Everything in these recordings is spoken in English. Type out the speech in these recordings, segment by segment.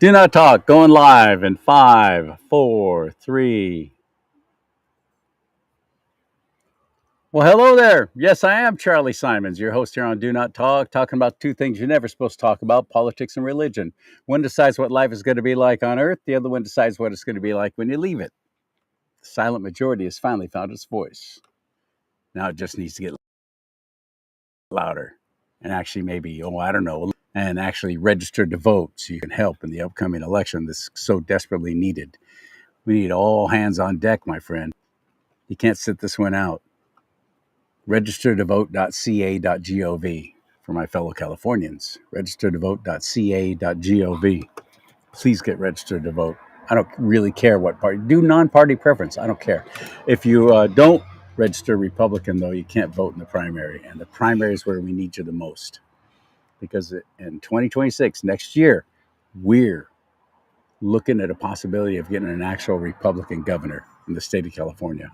Do not talk. Going live in 5, 4, 3. Well, hello there. Yes, I am CharLee Simons, your host here on Do Not Talk, talking about two things you're never supposed to talk about: politics and religion. One decides what life is going to be like on Earth, the other one decides what it's going to be like when you leave it. The silent majority has finally found its voice. Now it just needs to get louder and actually maybe, I don't know, and actually register to vote so you can help in the upcoming election that's so desperately needed. We need all hands on deck, my friend. You can't sit this one out. Registertovote.ca.gov for my fellow Californians. Registertovote.ca.gov. Please get registered to vote. I don't really care what party. Do non-party preference. I don't care. If you don't register Republican, though, you can't vote in the primary. And the primary is where we need you the most. Because in 2026, next year, we're looking at a possibility of getting an actual Republican governor in the state of California.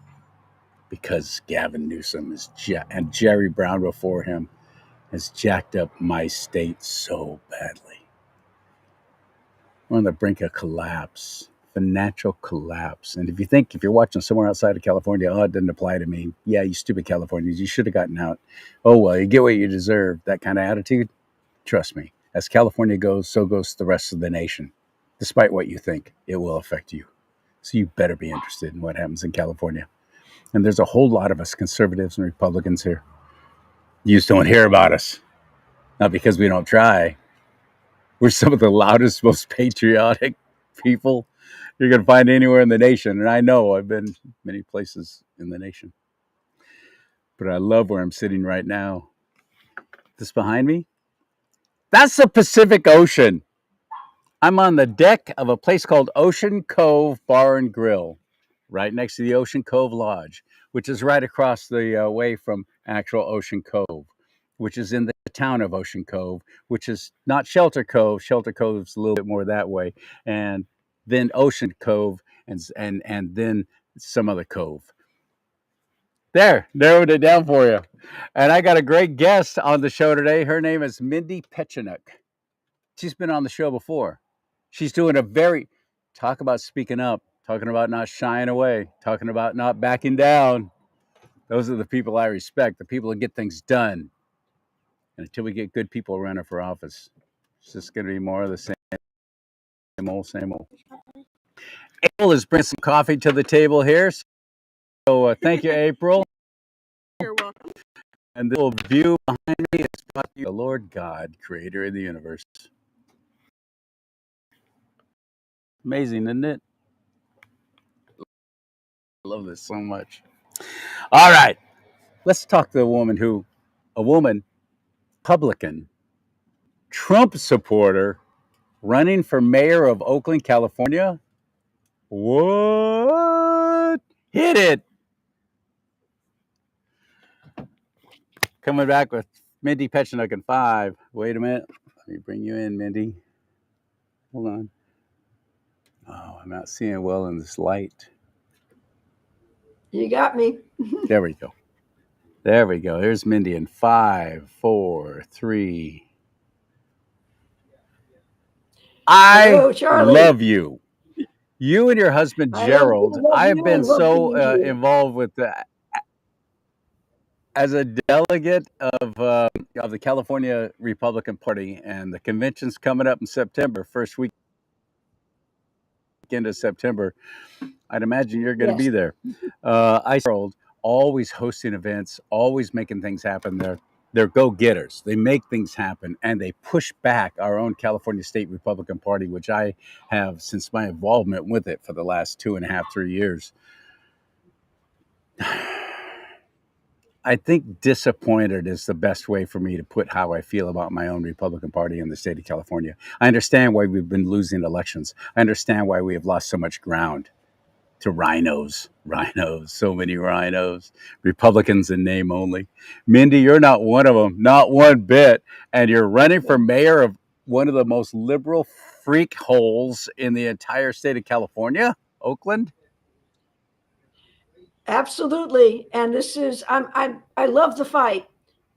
Because Gavin Newsom and Jerry Brown before him has jacked up my state so badly. We're on the brink of collapse, financial collapse. And if you're watching somewhere outside of California, it doesn't apply to me. Yeah, you stupid Californians, you should have gotten out. Oh, well, you get what you deserve. That kind of attitude, trust me, as California goes, so goes the rest of the nation. Despite what you think, it will affect you. So you better be interested in what happens in California. And there's a whole lot of us conservatives and Republicans here. You just don't hear about us. Not because we don't try. We're some of the loudest, most patriotic people you're going to find anywhere in the nation. And I know I've been many places in the nation. But I love where I'm sitting right now. This behind me, that's the Pacific Ocean. I'm on the deck of a place called Ocean Cove Bar and Grill, right next to the Ocean Cove Lodge, which is right across the way from actual Ocean Cove, which is in the town of Ocean Cove, which is not Shelter Cove. Shelter Cove's a little bit more that way, and then Ocean Cove, and then some other cove. There, narrowed it down for you. And I got a great guest on the show today. Her name is Mindy Pechenuk. She's been on the show before. She's doing a very talk about speaking up, talking about not shying away, talking about not backing down. Those are the people I respect, the people that get things done. And until we get good people running for office, it's just going to be more of the same old, same old. April is bringing some coffee to the table here. So thank you, April. You're welcome. And the little view behind me is brought to you by the Lord God, creator of the universe. Amazing, isn't it? I love this so much. All right. Let's talk to a woman, Republican, Trump supporter, running for mayor of Oakland, California. What? Hit it. Coming back with Mindy Pechenuk in 5. Wait a minute. Let me bring you in, Mindy. Hold on. Oh, I'm not seeing well in this light. You got me. There we go. There we go. Here's Mindy in 5, 4, 3. Hello, I CharLee. love you. You and your husband I Gerald. love I have you been and love so being here. involved with as a delegate of the California Republican Party, and the convention's coming up in September, first weekend of September. I'd imagine you're going to be Yes. there. I Gerald, always hosting events, always making things happen. They're go-getters. They make things happen, and they push back our own California State Republican Party, which I have since my involvement with it for the last 2.5, 3 years. I think disappointed is the best way for me to put how I feel about my own Republican Party in the state of California. I understand why we've been losing elections. I understand why we have lost so much ground to rhinos, so many rhinos, Republicans in name only. Mindy, you're not one of them, not one bit. And you're running for mayor of one of the most liberal freak holes in the entire state of California, Oakland. Absolutely. And this is I love the fight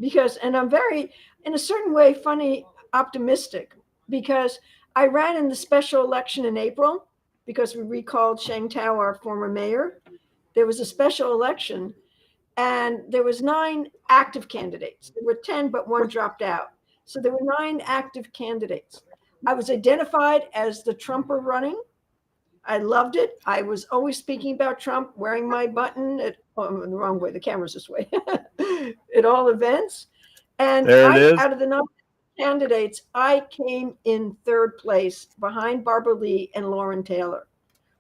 because and I'm very in a certain way funny optimistic because I ran in the special election in April because we recalled Sheng Tao, our former mayor. There was a special election, and there was 9 active candidates. There were 10, but one dropped out. So there were 9 active candidates. I was identified as the Trumper running. I loved it. I was always speaking about Trump, wearing my button at, oh, I'm in the wrong way, the camera's this way, at all events. And There it I, is. out of the 9 candidates, I came in 3rd place behind Barbara Lee and Lauren Taylor.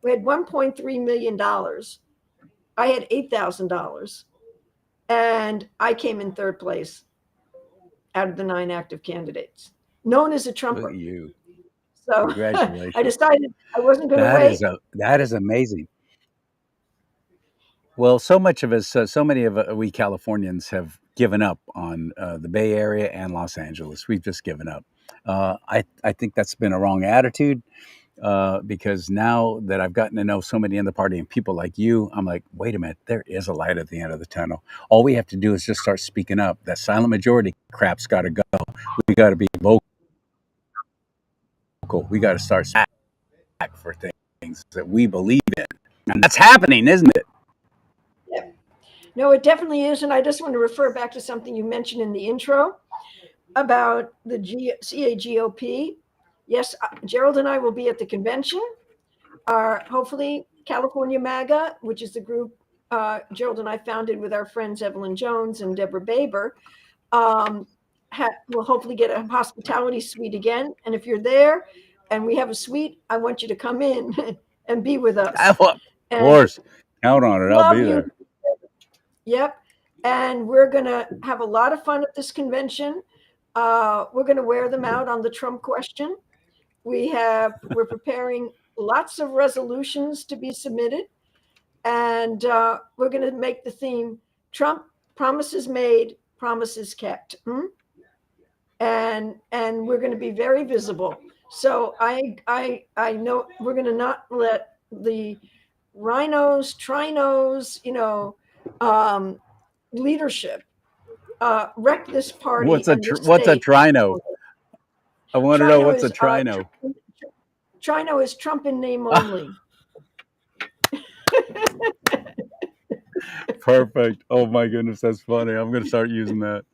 We had $1.3 million. I had $8,000. And I came in 3rd place out of the 9 active candidates, known as a Look at Trumper. you. So I Congratulations. decided I wasn't going to That is wait. amazing. Well, so much of us, so many of we Californians have given up on the Bay Area and Los Angeles. We've just given up. I think that's been a wrong attitude because now that I've gotten to know so many in the party and people like you, I'm like, wait a minute, there is a light at the end of the tunnel. All we have to do is just start speaking up. That silent majority crap's got to go. We got to be vocal. We got to start back for things that we believe in, and that's happening, isn't it? Yeah. No, it definitely is. And I just want to refer back to something you mentioned in the intro about the CAGOP. Yes, Gerald and I will be at the convention. Hopefully, California MAGA, which is the group Gerald and I founded with our friends Evelyn Jones and Deborah Baber, will hopefully get a hospitality suite again. And if you're there and we have a suite, I want you to come in and be with us. Of And course, count on it. I'll love be you. there. Yep. And we're going to have a lot of fun at this convention. We're going to wear them out on the Trump question. We're preparing lots of resolutions to be submitted. And we're going to make the theme Trump promises made, promises kept. And we're going to be very visible. So I know we're going to not let the rhinos, trinos, leadership wreck this party and this What's a state. trino? I want to know Trino what's a is trino. Trino is Trump in name only. Perfect. Oh my goodness, that's funny. I'm going to start using that.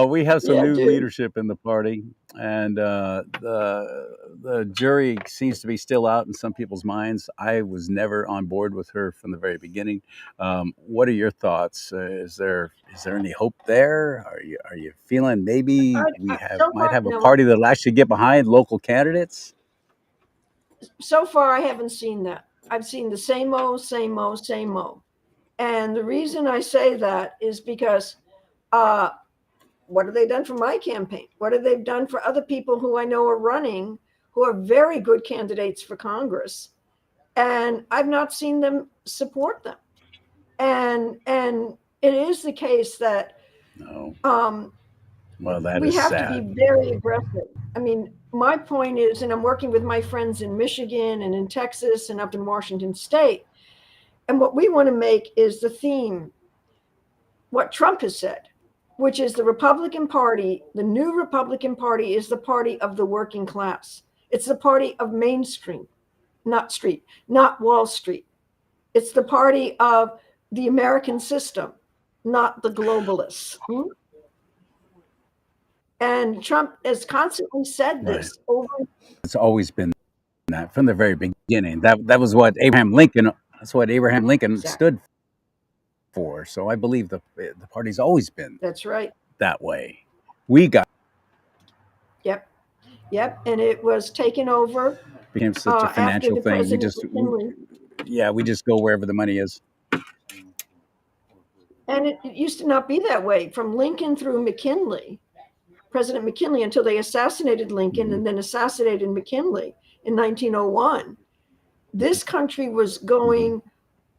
We have some Yeah, new dude. leadership in the party, and the jury seems to be still out in some people's minds. I was never on board with her from the very beginning. What are your thoughts? Is there any hope there? Are you feeling maybe So might far, have a party that'll actually get behind local candidates? so far, I haven't seen that. I've seen the same old, same old, same old. And the reason I say that is because what have they done for my campaign? What have they done for other people who I know are running, who are very good candidates for Congress? And I've not seen them support them. And it is the case that No. um, Well, that we is have to be sad. very aggressive. I mean, my point is, and I'm working with my friends in Michigan and in Texas and up in Washington State. And what we want to make is the theme, what Trump has said, which is the Republican Party, the new Republican Party is the party of the working class. It's the party of Main Street, not Wall Street. It's the party of the American system, not the globalists. And Trump has constantly said Right. this over. It's always been that from the very beginning. That was what Abraham Lincoln. That's what Abraham Lincoln stood for. So I believe the party's always been That's right. that way. We got Yep. And it was taken over became such a after financial the thing. President McKinley. We just go wherever the money is. And it used to not be that way from Lincoln through McKinley, President McKinley, until they assassinated Lincoln and then assassinated McKinley in 1901. This country was going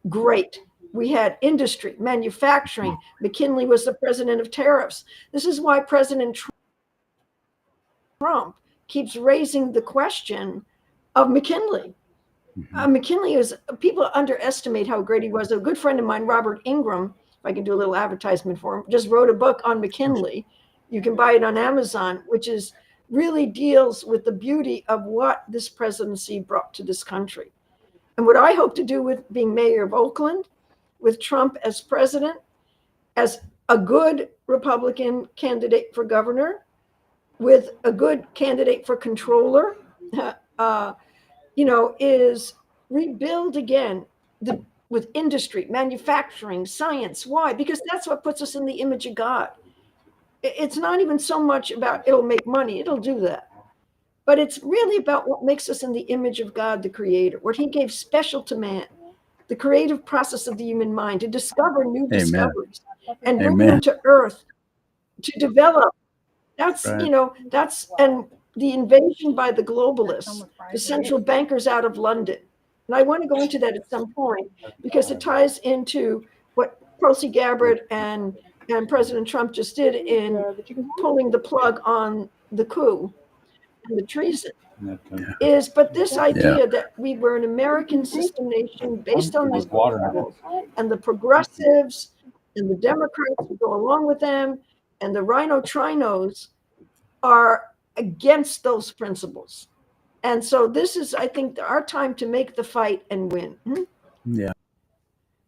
great. We had industry, manufacturing. McKinley was the president of tariffs. This is why President Trump keeps raising the question of McKinley. McKinley is, people underestimate how great he was. A good friend of mine, Robert Ingram, if I can do a little advertisement for him, just wrote a book on McKinley. You can buy it on Amazon, which is really deals with the beauty of what this presidency brought to this country. And what I hope to do with being mayor of Oakland, with Trump as president, as a good Republican candidate for governor, with a good candidate for controller, is rebuild again with industry, manufacturing, science. Why? Because that's what puts us in the image of God. It's not even so much about it'll make money, it'll do that. But it's really about what makes us in the image of God, the creator, what he gave special to man, the creative process of the human mind to discover new Amen. discoveries and bring Amen. them to earth to develop. That's, Right. and the invasion by the globalists, the central bankers out of London. And I want to go into that at some point because it ties into what Tulsi Gabbard and President Trump just did in pulling the plug on the coup and the treason. But this idea that we were an American system nation based on these principles, and the progressives and the Democrats who go along with them, and the rhino trinos are against those principles. And so this is, I think, our time to make the fight and win. Yeah.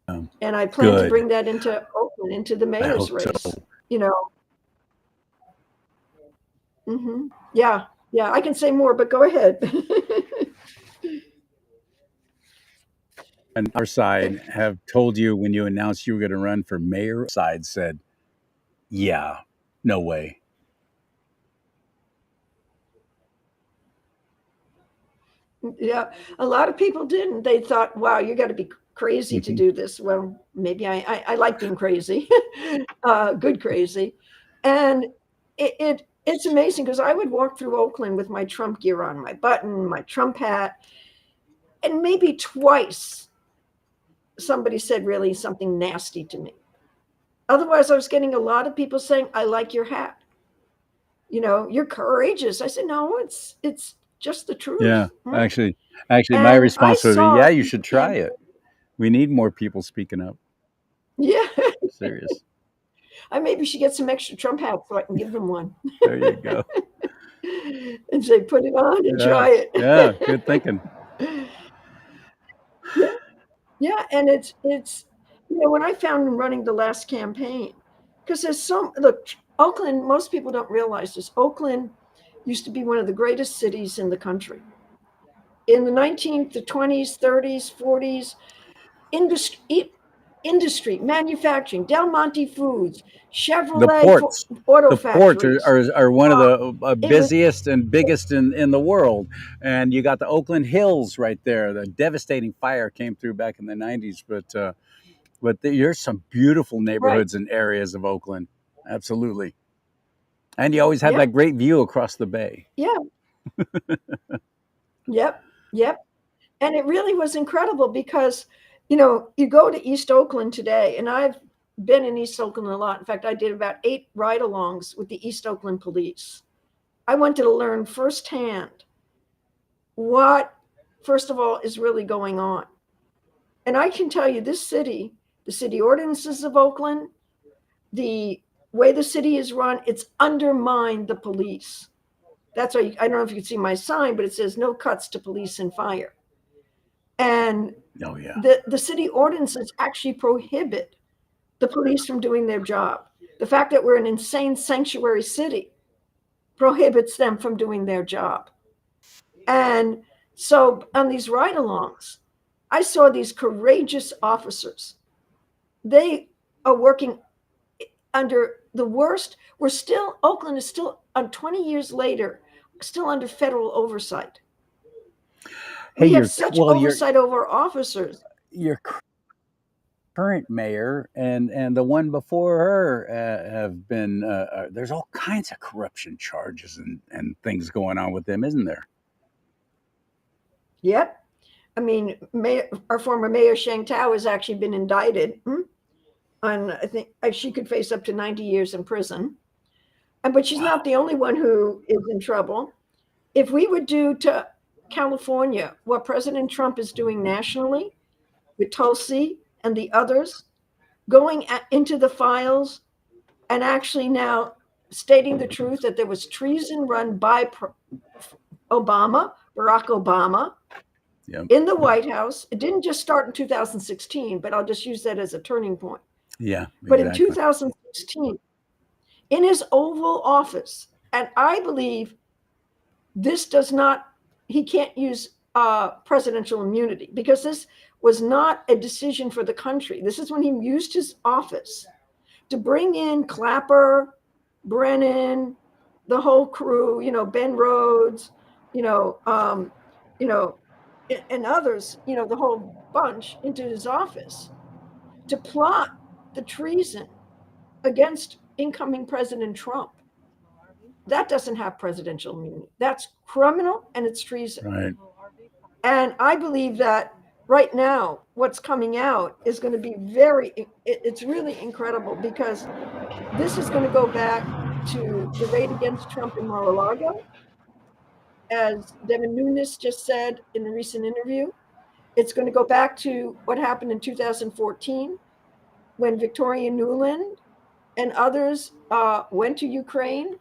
And I plan to Good. bring that into Oakland, into the mayor's hope race. so. Yeah, I can say more, but go ahead. And our side have told you when you announced you were going to run for mayor, side said, yeah, no way. Yeah, a lot of people didn't. They thought, wow, you got to be crazy to do this. Well, maybe I like being crazy, good crazy. And it's amazing because I would walk through Oakland with my Trump gear on, my button, my Trump hat, and maybe twice somebody said really something nasty to me. Otherwise, I was getting a lot of people saying, I like your hat. You're courageous. I said, no, it's just the truth. Yeah, actually, my And response I would be, saw yeah, you should people try it. We need more people speaking up. Yeah, Serious. I maybe should get some extra Trump hats so I can give them one There you go. and say, put it on and Yeah. try it. Yeah, good thinking. Yeah, and it's when I found him running the last campaign, because look, Oakland, most people don't realize this. Oakland used to be one of the greatest cities in the country. In the 19th, the 20s, 30s, 40s, industry, manufacturing, Del Monte Foods, The Chevrolet ports. auto The ports factories. are one of the It was busiest and biggest in the world. And you got the Oakland Hills right there. The devastating fire came through back in the 90s. But there's some beautiful right. neighborhoods and areas of Oakland. Absolutely. And you always have Yeah. that great view across the bay. Yeah. Yep. And it really was incredible because, you go to East Oakland today, and I've been in East Oakland a lot. In fact, I did about 8 ride-alongs with the East Oakland police. I wanted to learn firsthand what, first of all, is really going on. And I can tell you this city, the city ordinances of Oakland, the way the city is run, it's undermined the police. That's why I don't know if you can see my sign, but it says no cuts to police and fire. And Oh, yeah. the city ordinances actually prohibit the police from doing their job. The fact that we're an insane sanctuary city prohibits them from doing their job. And so on these ride-alongs, I saw these courageous officers. They are working under the worst. Oakland is still, 20 years later, still under federal oversight. Hey, We have such oversight over officers. Your current mayor and the one before her have been, there's all kinds of corruption charges and things going on with them, isn't there? Yep. I mean, our former mayor Shang Tao has actually been indicted. And I think she could face up to 90 years in prison. But she's not the only one who is in trouble. If we would do to California what President Trump is doing nationally with Tulsi and the others, going into the files and actually now stating the truth that there was treason run by Barack Obama, Yep. in the White House. It didn't just start in 2016, but I'll just use that as a turning point. Yeah, But in exactly. 2016, in his Oval Office, and I believe this does not, he can't use presidential immunity, because this was not a decision for the country. This is when he used his office to bring in Clapper, Brennan, the whole crew, Ben Rhodes, you know, you know, and others, the whole bunch into his office to plot the treason against incoming President Trump. That doesn't have presidential immunity. That's criminal and it's treason. Right. And I believe that right now, what's coming out is going to be it's really incredible, because this is going to go back to the raid against Trump in Mar-a-Lago. As Devin Nunes just said in a recent interview, it's going to go back to what happened in 2014 when Victoria Nuland and others went to Ukraine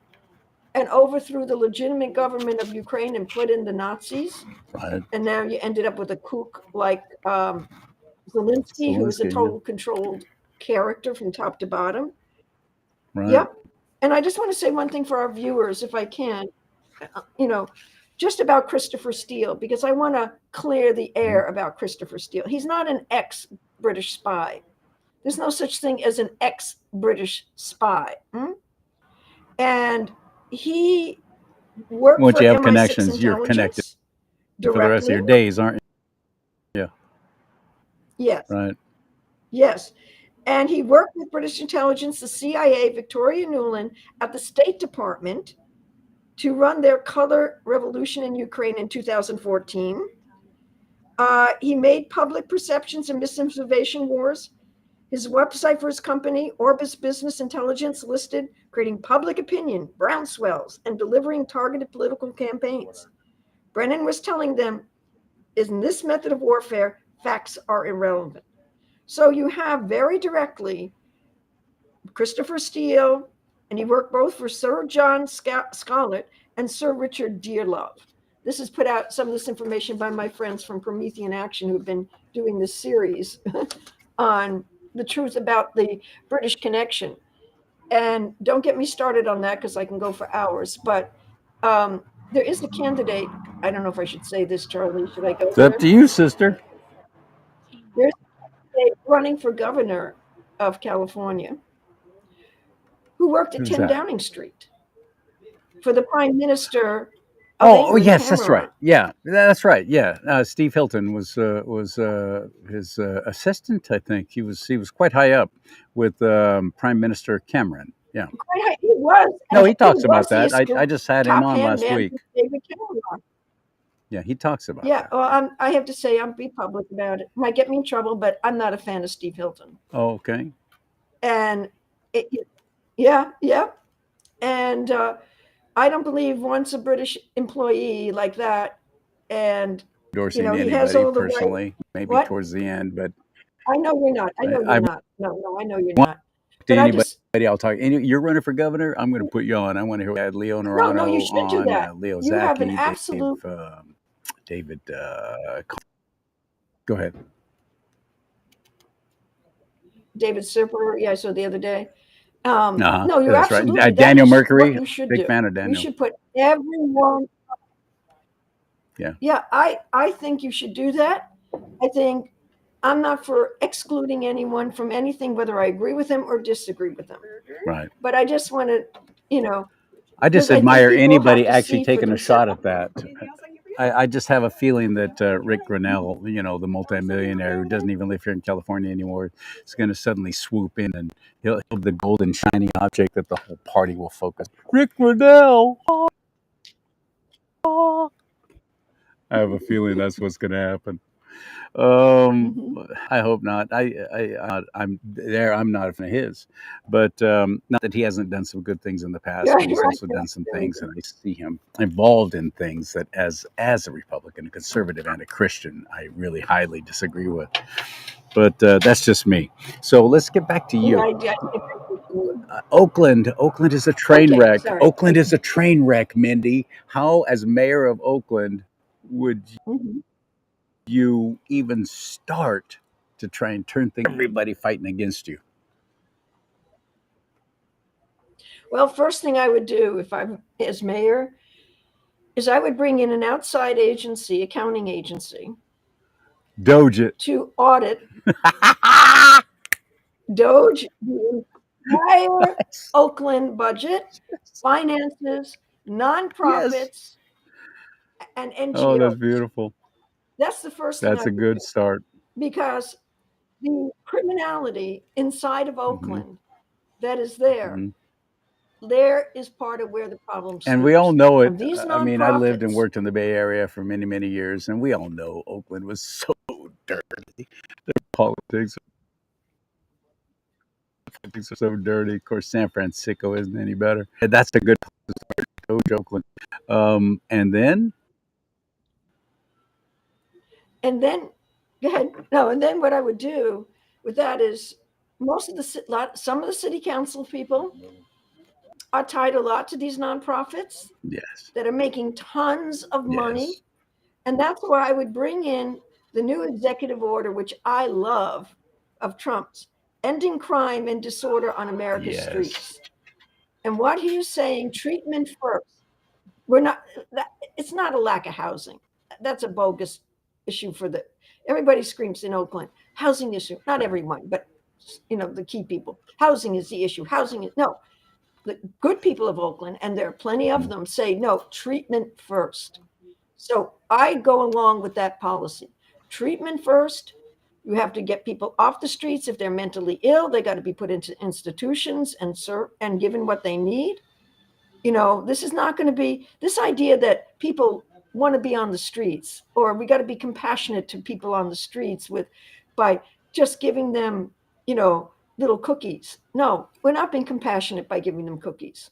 and overthrew the legitimate government of Ukraine and put in the Nazis. Right. And now you ended up with a kook like Zelensky, who is a total controlled character from top to bottom. Right. Yep. And I just want to say one thing for our viewers, if I can, just about Christopher Steele, because I want to clear the air about Christopher Steele. He's not an ex-British spy. There's no such thing as an ex-British spy. And he worked Once for you have MI6 connections, you're connected directly. for the rest of your days, aren't you? Yeah. Yes. Right. Yes. And he worked with British intelligence, the CIA, Victoria Nuland, at the State Department to run their color revolution in Ukraine in 2014. He made public perceptions and misinformation wars. His website for his company, Orbis Business Intelligence, listed creating public opinion, groundswells, and delivering targeted political campaigns. Brennan was telling them, in this method of warfare, facts are irrelevant. So you have very directly Christopher Steele, and he worked both for Sir John Scarlett and Sir Richard Dearlove. This is put out, some of this information, by my friends from Promethean Action, who've been doing this series on the truth about the British connection. And don't get me started on that, because I can go for hours. But there is a candidate. I don't know if I should say this, CharLee. Should I go It's up to you, sister. There's a running for governor of California who worked at Who's 10 that? Downing Street for the prime minister. Oh, yes, that's right. Yeah, that's right. Yeah, Steve Hilton was his assistant. I think he was quite high up with Prime Minister Cameron. Yeah. He was. No, he talks about that. I just had him on last week. David Cameron. Yeah, he talks about Yeah, that. well, I have to say, I'm be public about it. Might get me in trouble, but I'm not a fan of Steve Hilton. Oh, okay. And yeah. And I don't believe once a British employee like that, and Endorsing he has all the personally, maybe What? towards the end, but I know you're not. I know you're I not. No, I know you're not. to But I anybody, just I'll talk. You're running for governor. I'm going to put you on. I want to hear Leo Norano no, you should do on that. Leo You have an Zaki, absolute. David. Go ahead. David Sipper. Yeah, I saw the other day. Uh-huh. No, you're That's absolutely right. that Daniel is Mercury, what you should big do. fan of Daniel. You should put everyone. Yeah. Yeah, I think you should do that. I think I'm not for excluding anyone from anything, whether I agree with them or disagree with them. Right. But I just want to, I just because I think admire people anybody have to actually see for taking a shot themselves. at that. I just have a feeling that Rick Grinnell, the multimillionaire who doesn't even live here in California anymore, is going to suddenly swoop in and he'll be the golden shiny object that the whole party will focus. Rick Grinnell. I have a feeling that's what's going to happen. I hope not. I'm there. I'm not a fan of his, but not that he hasn't done some good things in the past. Yeah, But he's right. also done some things, and I see him involved in things that, as a Republican, a conservative, and a Christian, I really highly disagree with. But that's just me. So let's get back to you. Yeah, Oakland is a train Okay, wreck. sorry. Oakland is a train wreck, Mindy. How, as mayor of Oakland, would Mhm. you even start to try and turn things? Everybody fighting against you. Well, first thing I would do if I'm as mayor is I would bring in an outside agency, accounting agency, Doge it. to audit Doge the entire Oakland budget, finances, Yes. nonprofits, and Oh, that's NGOs. beautiful. That's the first thing I That's a would do good start. because the criminality inside of Hmm. Oakland that is there, Hmm. there is part of where the problem And we all stems. know it. And these I mean, I lived and nonprofits, worked in the Bay Area for many, many years, and we all know Oakland was so dirty. Politics, politics are so dirty. Of course, San Francisco isn't any better. And that's a good Doge Oakland. And then, and then go ahead. No, and then what I would do with that is most of some of the city council people are tied a lot to these nonprofits yes, that are making tons of money. yes, And that's why I would bring in the new executive order, which I love, of Trump's ending crime and disorder on America's yes. streets. And what he's saying, treatment first. We're not, that, it's not a lack of housing. That's a bogus issue for the, everybody screams in Oakland, housing issue. Not Right. everyone, but the key people. Housing is the issue. Housing is, no, the good people of Oakland, and there are plenty of them, say, no, treatment first. So I go along with that policy. Treatment first. You have to get people off the streets if they're mentally ill. They got to be put into institutions and given what they need. This is not going to be this idea that people want to be on the streets, or we got to be compassionate to people on the streets by just giving them, little cookies. No, we're not being compassionate by giving them cookies.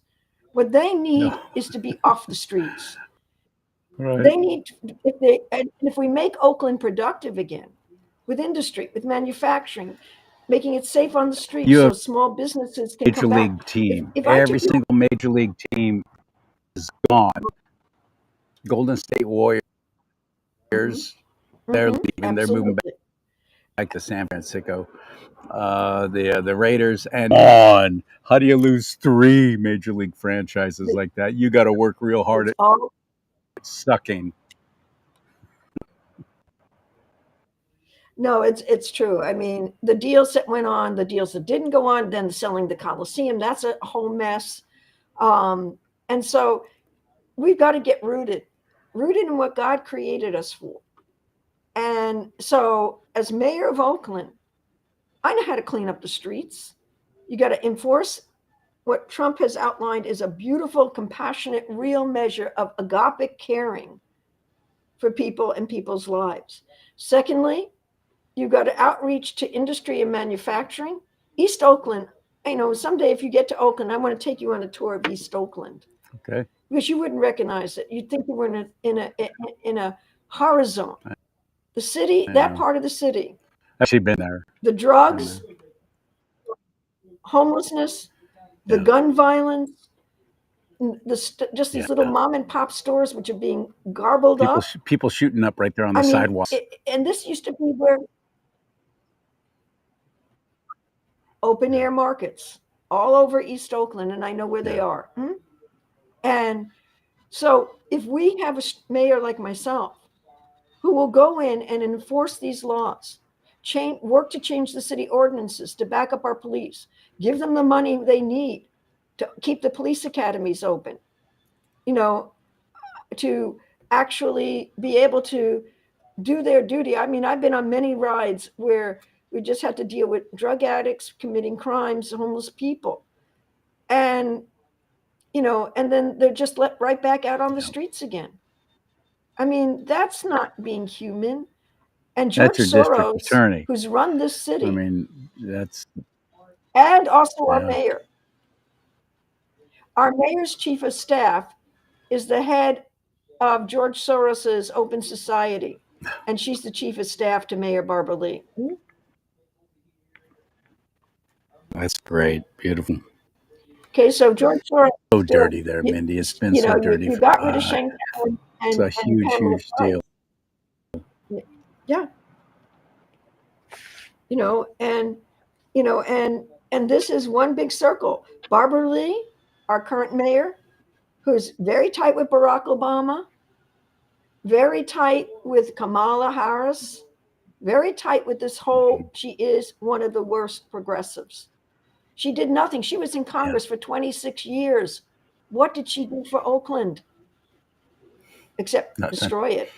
What they No, need is to be off the streets. right. They need, if we make Oakland productive again with industry, with manufacturing, making it safe on the streets You so have small businesses can major come back. league If, team. if I Every took you, single major league team is gone. Golden State Warriors, Mhm, they're mhm, leaving. They're moving absolutely. back to San Francisco. The Raiders, and on. How do you lose three major league franchises like that? You got to work real hard It's at all, sucking. no, it's true. I mean, the deals that went on, the deals that didn't go on, then selling the Coliseum, that's a whole mess. And so we've got to get rooted in what God created us for. And so, as mayor of Oakland, I know how to clean up the streets. You got to enforce what Trump has outlined is a beautiful, compassionate, real measure of agapic caring for people and people's lives. Secondly, you've got to outreach to industry and manufacturing. East Oakland, someday if you get to Oakland, I want to take you on a tour of East Oakland Okay. because you wouldn't recognize it. You'd think you were in a horror zone. The city, I that know. part of the city, Actually, been there. the Been drugs, there. homelessness, the Yeah. gun violence, just these little Yeah. mom and pop stores which are being garbled People, up. people shooting up right there on I the mean, sidewalks. and this used to be where open Yeah. air markets all over East Oakland, and I know where they Yeah. are. And so, if we have a mayor like myself who will go in and enforce these laws, work to change the city ordinances, to back up our police, give them the money they need to keep the police academies open, you know, to actually be able to do their duty. I mean, I've been on many rides where we just had to deal with drug addicts committing crimes, homeless people. And, and then they're just let right back out on the Yeah. streets again. I mean, that's not being human. And That's George your district Soros, attorney. who's run this I city, mean, that's and also yeah. our mayor's chief of staff is the head of George Soros's Open Society, and she's the chief of staff to Mayor Barbara Lee. That's great. Beautiful. Okay, so George Soros, So dirty there, you, Mindy. It's been you so know, dirty. you got rid of Shanghai It's a and huge, Pamela huge Price. deal. Yeah, you know, and you know, and this is one big circle. Barbara Lee, our current mayor, who's very tight with Barack Obama, very tight with Kamala Harris, very tight with this whole, she is one of the worst progressives. She did nothing. She was in Congress for 26 years. What did she do for Oakland except Nothing. destroy it?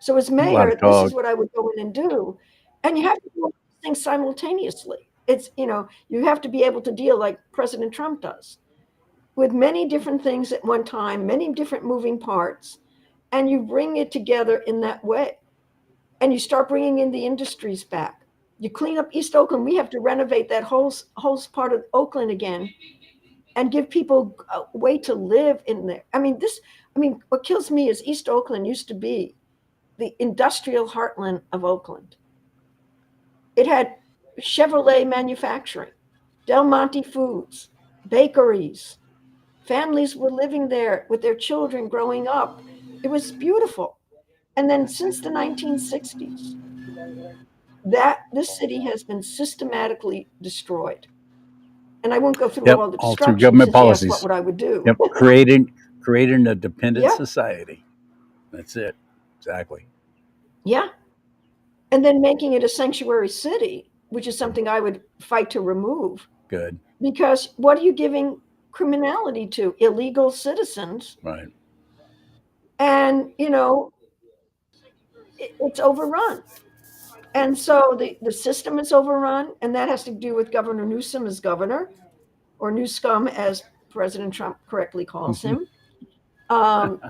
So as A lot mayor, of this talk. is what I would go in and do. And you have to do things simultaneously. It's, you know, you have to be able to deal like President Trump does with many different things at one time, many different moving parts, and you bring it together in that way. And you start bringing in the industries back. You clean up East Oakland. We have to renovate that whole part of Oakland again and give people a way to live in there. I mean, what kills me is East Oakland used to be the industrial heartland of Oakland. It had Chevrolet manufacturing, Del Monte Foods, bakeries. Families were living there with their children growing up. It was beautiful. And then since the 1960s, that this city has been systematically destroyed. And I won't go through Yep, all the all through destruction government since you asked what policies. would I would do. Yep, creating a dependent Yeah, society. That's it. Exactly. yeah. And then making it a sanctuary city, which is something I would fight to remove. Good. Because what are you giving criminality to? Illegal citizens. Right. And, you know, it's overrun. And so the system is overrun, and that has to do with Governor Newsom as governor, or Newscum, as President Trump correctly calls him. Um,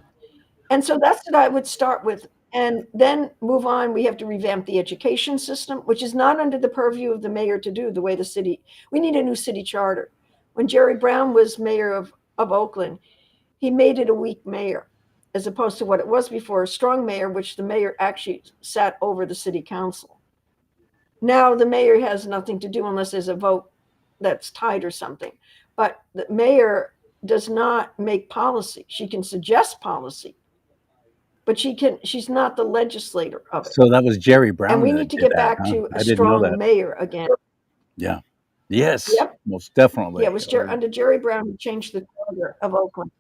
and so that's what I would start with. And then move on. We have to revamp the education system, which is not under the purview of the mayor to do the way the city, we need a new city charter. When Jerry Brown was mayor of Oakland, he made it a weak mayor, as opposed to what it was before, a strong mayor, which the mayor actually sat over the city council. Now the mayor has nothing to do unless there's a vote that's tied or something. But the mayor does not make policy. She can suggest policy, but she's not the legislator of it. So that was Jerry And Brown we that need to did get that, back huh? to a I didn't know strong that. mayor again. Yeah. Yes, Yep. most Yeah, definitely. it was under Jerry Brown who changed the charter of Oakland.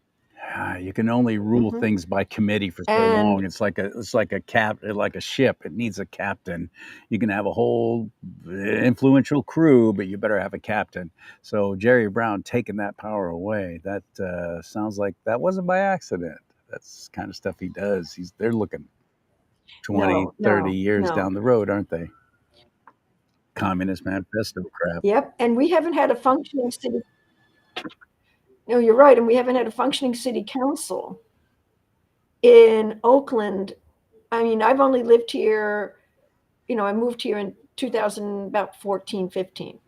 You can only rule things by committee for so long. And It's like a ship. It needs a captain. You can have a whole influential crew, but you better have a captain. So Jerry Brown taking that power away. That sounds like that wasn't by accident. That's kind of stuff he does. They're looking 20, no, 30 no, years no. down the road, aren't they? Communist manifesto crap. Yep. And we haven't had a functioning city. No, you're right. And we haven't had a functioning city council in Oakland. I mean, I've only lived here, you know, I moved here in 2000, about 14, 15.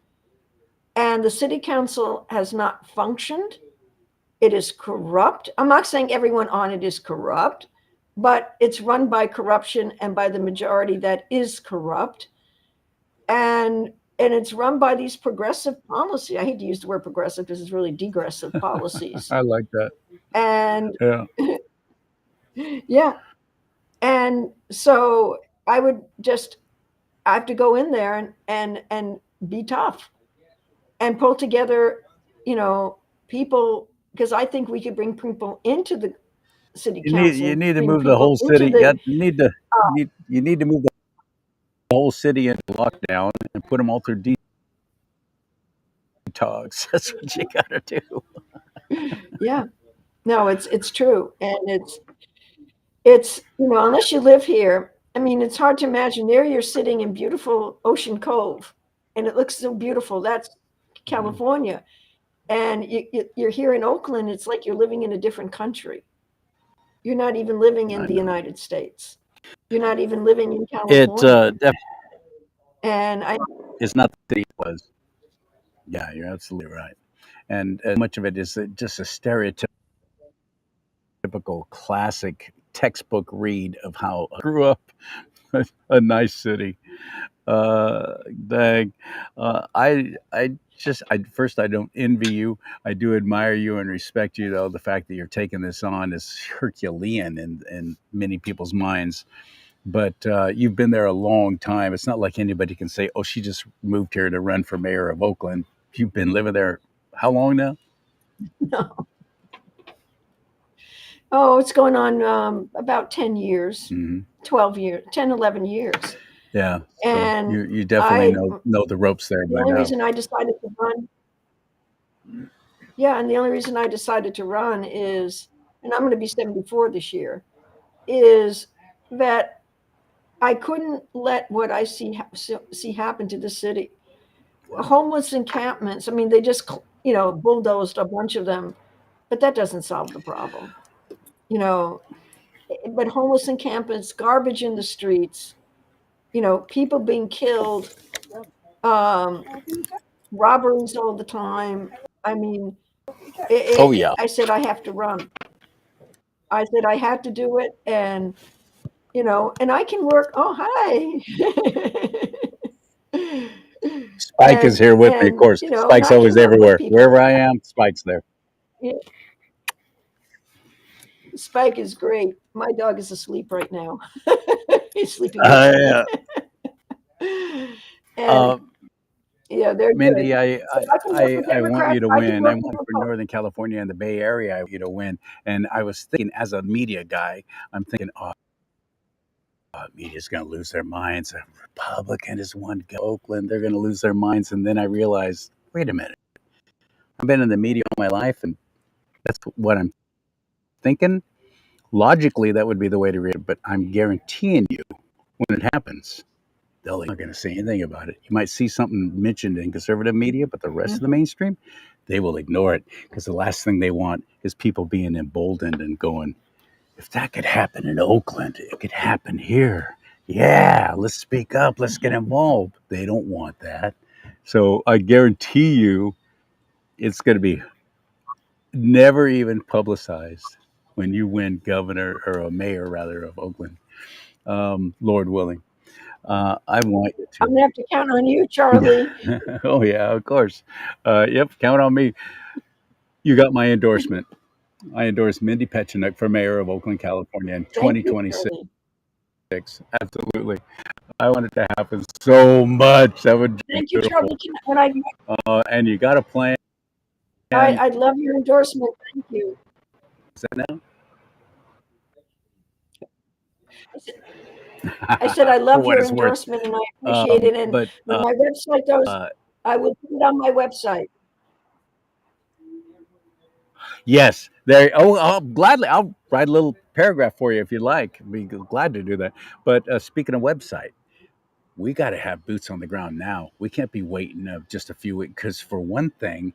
And the city council has not functioned. It is corrupt. I'm not saying everyone on it is corrupt, but it's run by corruption and by the majority that is corrupt. And it's run by these progressive policies. I hate to use the word progressive because it's really degressive policies. I like that. And Yeah. yeah. And so I have to go in there and be tough and pull together, you know, people, because I think we could bring people into the city You council, need to bring move the people whole into city. the, You need to move the whole city into lockdown and put them all through detox. That's what you got to do. yeah, no, it's true. And it's, you know, unless you live here, I mean, it's hard to imagine. There you're sitting in beautiful Ocean Cove and it looks so beautiful. That's California. And you're here in Oakland. It's like you're living in a different country. You're not even living in I the know. United States. You're not even living in It California. And it's not the city it was. Yeah, you're absolutely right. And much of it is just a stereotypical classic textbook read of how I grew up. a nice city. Dang. First, I don't envy you. I do admire you and respect you, though. The fact that you're taking this on is Herculean in many people's minds. But you've been there a long time. It's not like anybody can say, oh, she just moved here to run for mayor of Oakland. You've been living there how long now? No. Oh, it's going on about 10 years, Hmm. 12 years, 10, 11 years. Yeah. So And you definitely I, know the ropes there the by only now. reason I decided to run, yeah, and the only reason I decided to run is, and I'm going to be 74 this year, is that I couldn't let what I see happen to the city. Homeless encampments, I mean, they just, bulldozed a bunch of them, but that doesn't solve the problem. You know, but homeless encampments, garbage in the streets, people being killed, um, robberies all the time. I mean, Oh yeah. I said I have to run. I said I had to do it, and and I can work. Oh, hi. Spike is here with me, of course. And Spike's I can always work with everywhere. people. Wherever I am, Spike's there. Yeah, Spike is great. My dog is asleep right now. He's sleeping with me. Yeah. And Uh, yeah, they're good. Mindy, So I can work with I want you Democrats. to I can win. I work with want for Republicans. Northern California and the Bay Area. I want you to win. And I was thinking, as a media guy, I'm thinking, oh, media's going to lose their minds. A Republican is one Oakland. They're going to lose their minds. And then I realized, wait a minute. I've been in the media all my life, and that's what I'm thinking. Logically, that would be the way to read it. But I'm guaranteeing you, when it happens, they're not going to say anything about it. You might see something mentioned in conservative media, but the rest of the Mhm. mainstream, they will ignore it because the last thing they want is people being emboldened and going, if that could happen in Oakland, it could happen here. Yeah, let's speak up. Let's get involved. They don't want that. So I guarantee you it's going to be never even publicized when you win governor or a mayor, rather, of Oakland, Lord willing. I want you I'm to. gonna have to count on you, Charlie. Oh yeah, of course. Yep, count on me. You got my endorsement. I endorse Mindy Petchenik for mayor of Oakland, California in Thank you, 2026. Charlie. Absolutely, I want it to happen so much. That would be Thank you, beautiful. Charlie. When I, And you got a plan. I'd love your endorsement. Thank you. Is that now? I said, I said I For love what your it's worth. endorsement and I appreciate it. And But when my website goes, uh, I will put it on my website. yes, there. Oh, I'll gladly. I'll write a little paragraph for you if you'd like. Be glad to do that. But speaking of website, we got to have boots on the ground now. We can't be waiting just a few weeks because, for one thing,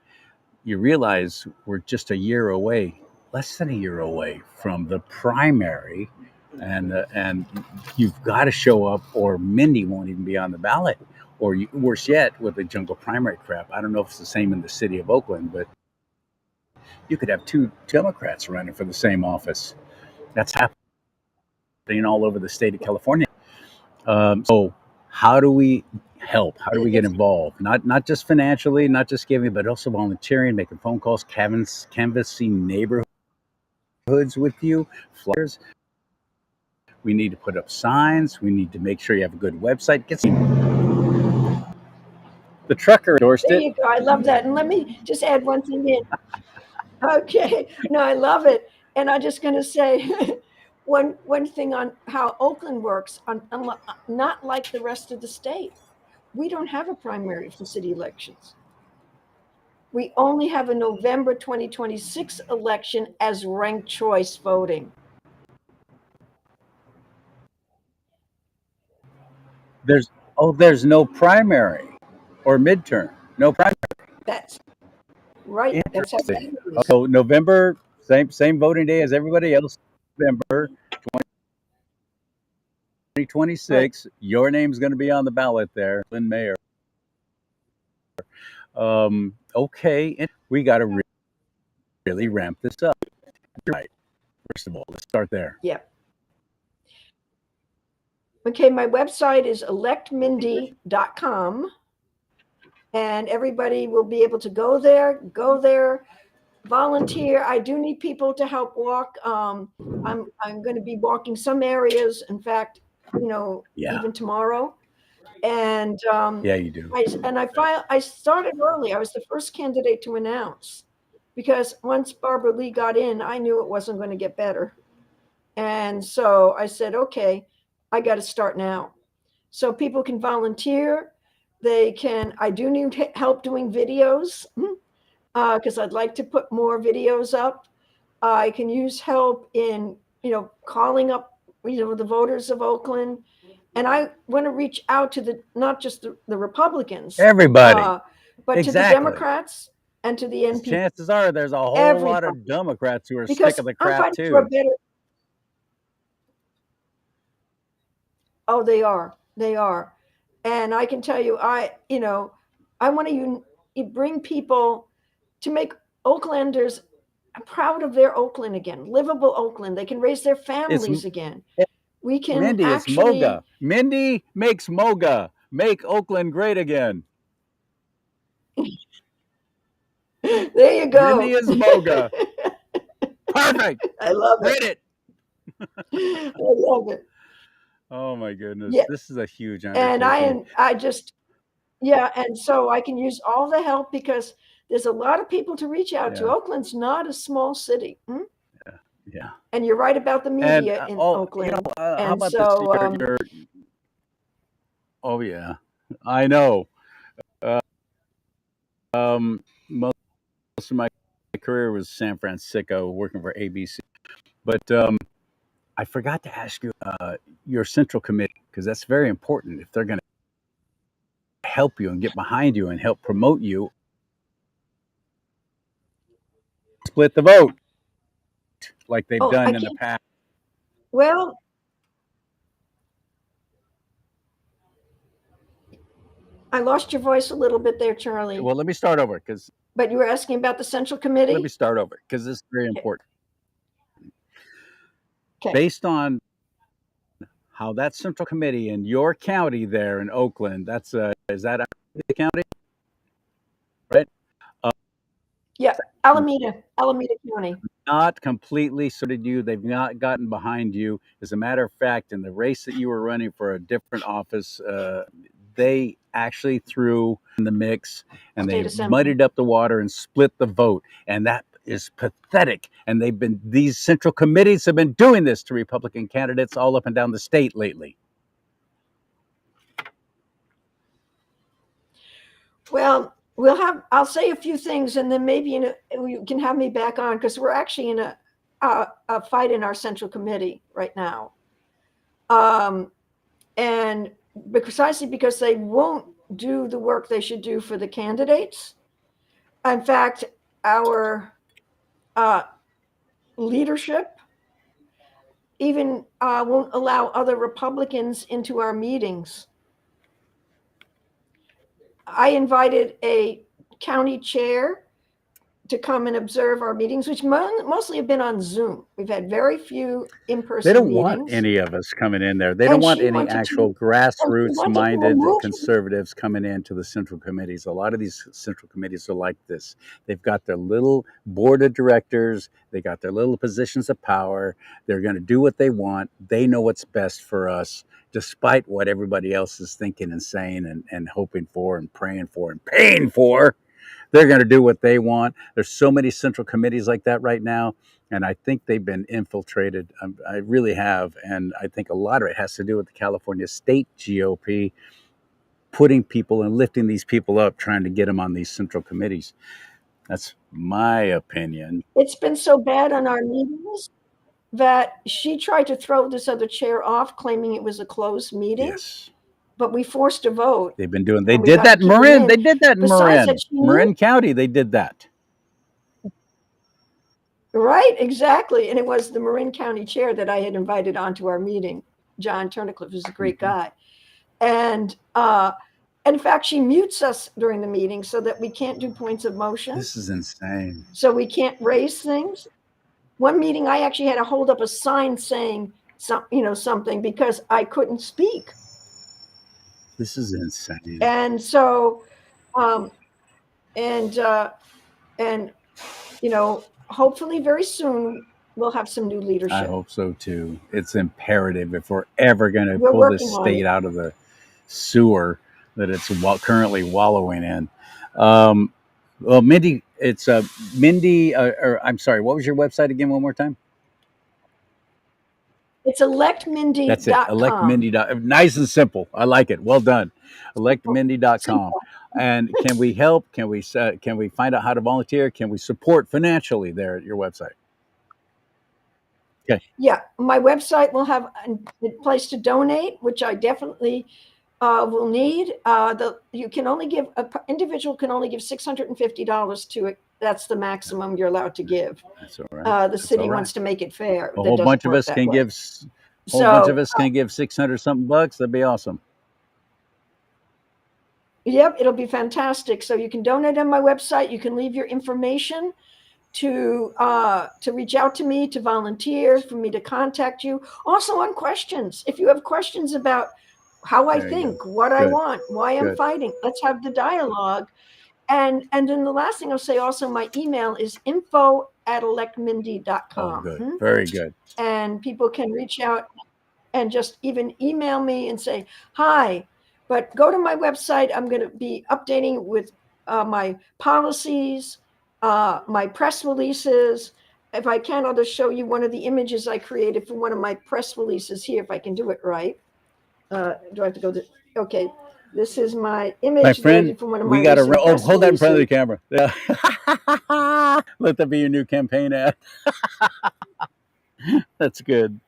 you realize we're just a year away, less than a year away from the primary, and you've got to show up, or Mindy won't even be on the ballot, or worse yet, with the jungle primary crap. I don't know if it's the same in the city of Oakland, but you could have two Democrats running for the same office. That's happening all over the state of California. So how do we help? How do we get It's involved? Not just financially, not just giving, but also volunteering, making phone calls, canvassing neighborhoods with you, flyers. We need to put up signs. We need to make sure you have a good website. The trucker endorsed There it. you go. I love that. And let me just add one thing in. Okay. No, I love it. And I'm just going to say one thing on how Oakland works, not like the rest of the state. We don't have a primary for city elections. We only have a November 2026 election as ranked choice voting. There's there's no primary or midterm. No primary. That's right. That's how Interesting. it is. So November, same voting day as everybody else. November Right. 2026. Your name's going to be on the ballot there, Lynn Mayor. Okay, and we got to really ramp this up. Right. First of all, let's start there. Yeah. Okay, my website is electmindy.com, and everybody will be able to go there, volunteer. I do need people to help walk. I'm going to be walking some areas. In fact, Yeah. even tomorrow. And Yeah, you do. I started early. I was the first candidate to announce because once Barbara Lee got in, I knew it wasn't going to get better. And so I said, okay, I got to start now. So people can volunteer. I do need help doing videos because I'd like to put more videos up. I can use help in, calling up, the voters of Oakland. And I want to reach out to not just the Republicans, Everybody. but to the Exactly. Democrats and to the NP, Chances are there's a whole lot everybody, of Democrats who are sick because of the I'm crap fighting for a too. better. Oh, they are. They are. And I can tell you, I want to bring people to make Oaklanders proud of their Oakland again, livable Oakland. They can raise their It's families again. We can Mindy, it's actually, MOGA. Mindy makes MOGA. Make Oakland great again. there you Mindy go. is MOGA. Perfect. I love it. Read it. I love it. Oh my goodness. Yeah. This is a huge And undertaking. yeah. And so I can use all the help because there's a lot of people to reach out to. Yeah. Oakland's not a small city. Yeah. And you're right about the And media in Oakland. how And about this? so, Oh yeah, I know. Most of my career was San Francisco, working for ABC. But I forgot to ask you your central committee because that's very important. If they're going to help you and get behind you and help promote you, split the vote like they've I done in the can't, past. well, I lost your voice a little bit there, Charlie, Well, let me start over because but you were asking about the Central let me Committee? start over because this is very Okay. important. Okay. Based on how that central committee in your county there in Oakland, that's is that the county, right? Uh, Yeah. Alameda County. not completely supported you. They've not gotten behind you. As a matter of fact, in the race that you were running for a different office, they actually threw in the mix and they State Assembly. muddied up the water and split the vote. And that is pathetic. And these central committees have been doing this to Republican candidates all up and down the state lately. Well, I'll say a few things and then maybe you can have me back on because we're actually in a fight in our Central Committee right now. And precisely because they won't do the work they should do for the candidates. In fact, our leadership even won't allow other Republicans into our meetings. I invited a county chair to come and observe our meetings, which mostly have been on Zoom. We've had very few They in-person don't want meetings. any of us coming in there. They don't And want she any wanted actual to, grassroots minded remove me. conservatives coming into the central committees. A lot of these central committees are like this. They've got their little board of directors, they got their little positions of power. They're going to do what they want. They know what's best for us, despite what everybody else is thinking and saying and hoping for and praying for and paying for. They're going to do what they want. There's so many central committees like that right now, and I think they've been infiltrated. I really have, and I think a lot of it has to do with the California State GOP putting people and lifting these people up, trying to get them on these central committees. That's my opinion. It's been so bad on our meetings that she tried to throw this other chair off, claiming it was a closed meeting. Yes, But we forced a vote they've been doing. They and we did got to that in keep him Marin. in. They did that in Besides that, she knew. Marin County. They did that. Right, exactly. And it was the Marin County chair that I had invited onto our meeting. John Turnicliffe is a great Mhm. guy. And in fact, she mutes us during the meeting so that we can't do points of motion. This is insane. So we can't raise things. One meeting, I actually had to hold up a sign saying, something because I couldn't speak. This is insane. And so, um, and and hopefully very soon we'll have some new I leadership. hope so too. It's imperative if we're ever going to We're pull this working on state it. out of the sewer that it's currently wallowing in. Um, well, Mindy, it's Mindy, or I'm sorry, what was your website again? One more time. It's That's it. electmindy.com. Nice and simple. I like it. Well done. Electmindy.com. Simple. And can we help? Can we find out how to volunteer? Can we support financially there at your website? Okay. Yeah, my website will have a place to donate, which I definitely will need. The you can only give an individual can only give $650 to it. That's the maximum you're allowed to give. That's all right. The That's all city right. wants to make it fair. A That whole doesn't bunch of work us that can way. give whole bunch of So, us can give 600 something bucks. That'd be awesome. yep, it'll be fantastic. So you can donate on my website. You can leave your information to reach out to me, to volunteer, for me to contact you. Also on questions. If you have questions about how I There you think, go. what I Good. want, why I'm Good. fighting, let's have the dialogue. And then the last thing I'll say also, my email is Oh, info@electmindy.com. good. Very good. And people can reach out and just even email me and say, hi. But go to my website. I'm going to be updating with my policies, my press releases. If I can, I'll just show you one of the images I created for one of my press releases here, if I can do it right. Do I have to go to, okay. This is my My image that I friend, did for one of my we got to. recent Oh, press hold that in front of the releases. camera. Yeah. Let that be your new campaign ad. That's good.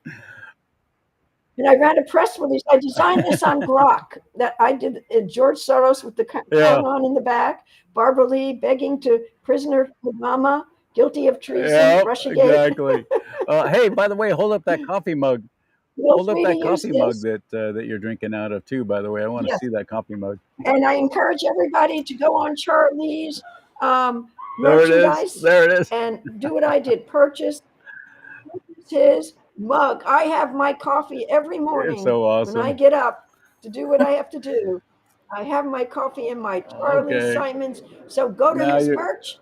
And I ran a press release. I designed this on Grok that I did. George Soros with the crown Yeah. on in the back. Barbara Lee begging to prisoner Obama, guilty of treason, Yeah. Russiagate. Exactly. Hey, by the way, hold up that coffee mug. Feel Hold up free to that use coffee mug this. that you're drinking out of too. By the way, I want to Yes. see that coffee mug. And I encourage everybody to go on CharLee's There it is. merchandise There it is. and do what I did. Purchase his mug. I have my coffee every It's morning so when I awesome. get up to do what I have to do. I have my coffee in my CharLee Okay. Simons. So go to Now his you. merch,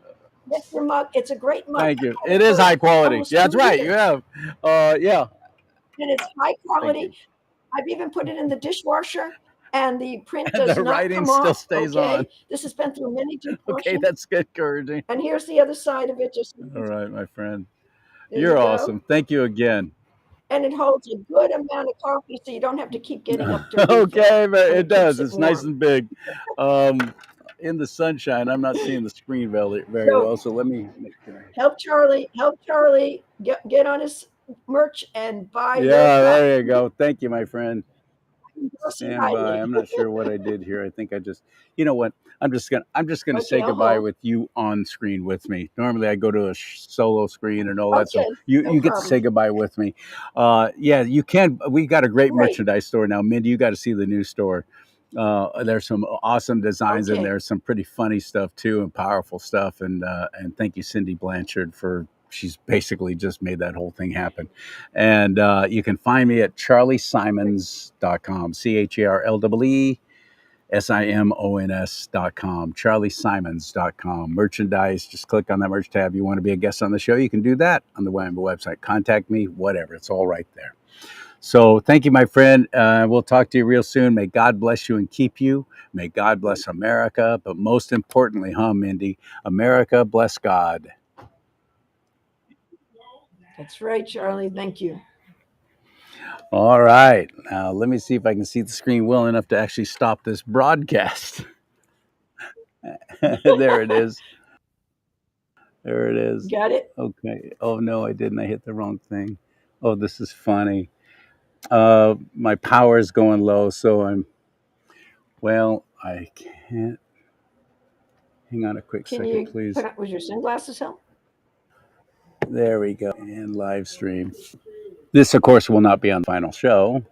get your mug. It's a great mug. Thank you. I've had It it is for high quality. almost Yeah, that's two right. You years, have. Yeah. and it's high Thank you. quality. I've even put it in the dishwasher, and the print And does the not writing come still off. stays on. Okay, this has been through many Okay, dishwashing. that's good, encouraging. And here's the other side of it. Just so you All can see. right, my friend. There you You're go. awesome. Thank you again. And it holds a good amount of coffee, so you don't have to keep getting up to refill, Okay, but and it it keeps does. it It's nice warm. and big. Um, in the sunshine, I'm not seeing the screen very So well. So let me make sure. help Charlie. Help Charlie get on his merch and buy their Yeah, crap. there you go. Thank you, my friend. Endorsing Stand by. highly. I'm not sure what I did here. I think I just, you know what? I'm just gonna Okay, say I'll goodbye hold. with you on screen with me. Normally I go to a solo screen and all that, so Okay, no you get to say problem. goodbye with me. Yeah, you can. We got a great Great. merchandise store now, Mindy. You got to see the new store. There's some awesome designs in Okay. there, some pretty funny stuff too, and powerful stuff. And thank you, Cindy Blanchard, for she's basically just made that whole thing happen. And you can find me at charliesimons.com, CharleeSimons.com, charliesimons.com. Merchandise, just click on that merch tab. You want to be a guest on the show, you can do that on the website. Contact me, whatever. It's all right there. So thank you, my friend. We'll talk to you real soon. May God bless you and keep you. May God bless America. But most importantly, Mindy, America bless God. That's right, Charlie. Thank you. All right. Now, let me see if I can see the screen well enough to actually stop this broadcast. There it is. There it is. Got it? Okay. Oh, no, I didn't. I hit the wrong thing. Oh, this is funny. My power is going low, so I can't. Hang on a quick Can second, you please. put on, was your sunglasses help? There we go. And live stream. This, of course, will not be on the final show.